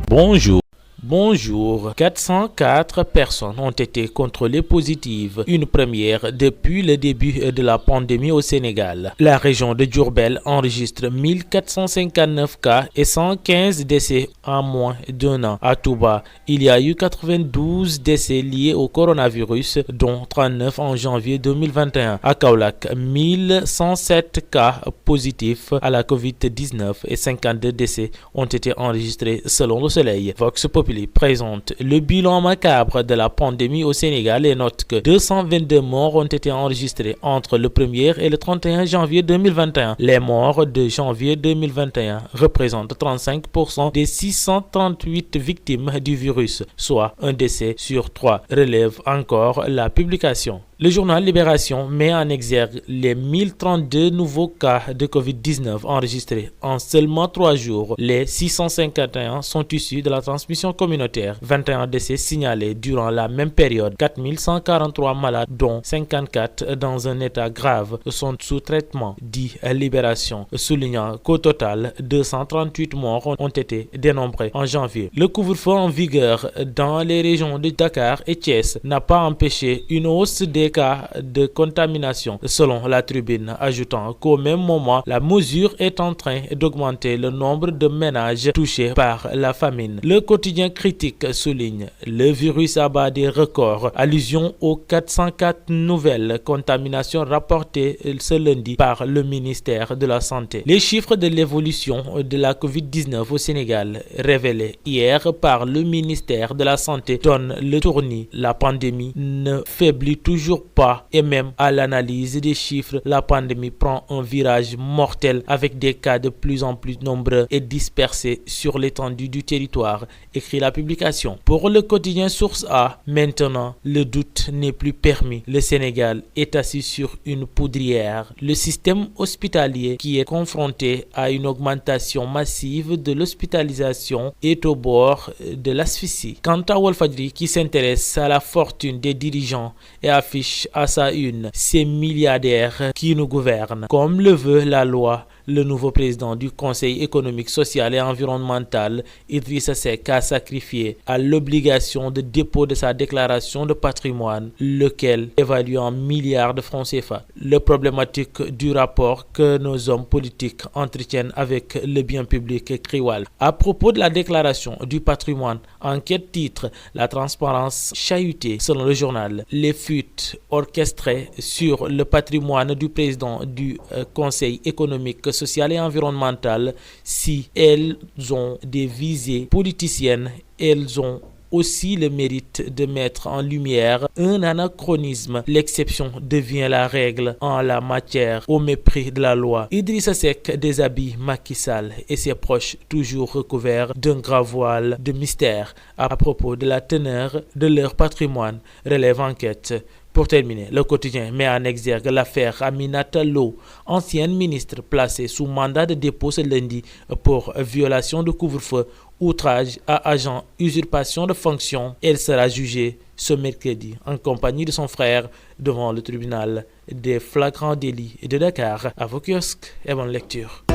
Bonjour. 404 personnes ont été contrôlées positives, une première depuis le début de la pandémie au Sénégal. La région de Diourbel enregistre 1459 cas et 115 décès en moins d'un an. À Touba, il y a eu 92 décès liés au coronavirus, dont 39 en janvier 2021. À Kaolack, 1107 cas positifs à la COVID-19 et 52 décès ont été enregistrés selon Le Soleil. Vox Populi présente le bilan macabre de la pandémie au Sénégal et note que 222 morts ont été enregistrés entre le 1er et le 31 janvier 2021. Les morts de janvier 2021 représentent 35% des 638 victimes du virus, soit un décès sur 3, relève encore la publication. Le journal Libération met en exergue les 1032 nouveaux cas de COVID-19 enregistrés en seulement 3 jours. Les 651 sont issus de la transmission communautaire. 21 décès signalés durant la même période. 4143 malades, dont 54 dans un état grave, sont sous traitement, dit Libération, soulignant qu'au total, 238 morts ont été dénombrés en janvier. Le couvre-feu en vigueur dans les régions de Dakar et Thiès n'a pas empêché une hausse des cas de contamination, selon la Tribune, ajoutant qu'au même moment, la mesure est en train d'augmenter le nombre de ménages touchés par la famine. Le quotidien Critique souligne le virus abat des records, allusion aux 404 nouvelles contaminations rapportées ce lundi par le ministère de la Santé. Les chiffres de l'évolution de la COVID-19 au Sénégal, révélés hier par le ministère de la Santé, donnent le tournis. La pandémie ne faiblit toujours pas et même à l'analyse des chiffres, la pandémie prend un virage mortel avec des cas de plus en plus nombreux et dispersés sur l'étendue du territoire, écrit la publication. Pour le quotidien Source A, maintenant, le doute n'est plus permis. Le Sénégal est assis sur une poudrière. Le système hospitalier, qui est confronté à une augmentation massive de l'hospitalisation, est au bord de l'asphyxie. Quant à Walfadjri, qui s'intéresse à la fortune des dirigeants et affiche à sa une ces milliardaires qui nous gouvernent. Comme le veut la loi, le nouveau président du Conseil économique, social et environnemental, Idrissa Seck, a sacrifié à l'obligation de dépôt de sa déclaration de patrimoine, lequel évalue en milliards de francs CFA. Le problématique du rapport que nos hommes politiques entretiennent avec le bien public, écrit Walf. À propos de la déclaration du patrimoine, enquête titre la transparence chahutée, selon le journal. Les fuites orchestrées sur le patrimoine du président du Conseil économique, social et environnemental, si elles ont des visées politiciennes, elles ont aussi le mérite de mettre en lumière un anachronisme. L'exception devient la règle en la matière, au mépris de la loi. Idrissa Seck déshabille Macky Sall et ses proches, toujours recouverts d'un grand voile de mystère à propos de la teneur de leur patrimoine, relève enquête. Pour terminer, le quotidien met en exergue l'affaire Aminata Lo, ancienne ministre placée sous mandat de dépôt ce lundi pour violation de couvre-feu, outrage à agent, usurpation de fonction. Elle sera jugée ce mercredi en compagnie de son frère devant le tribunal des flagrants délits de Dakar. À vos kiosques et bonne lecture.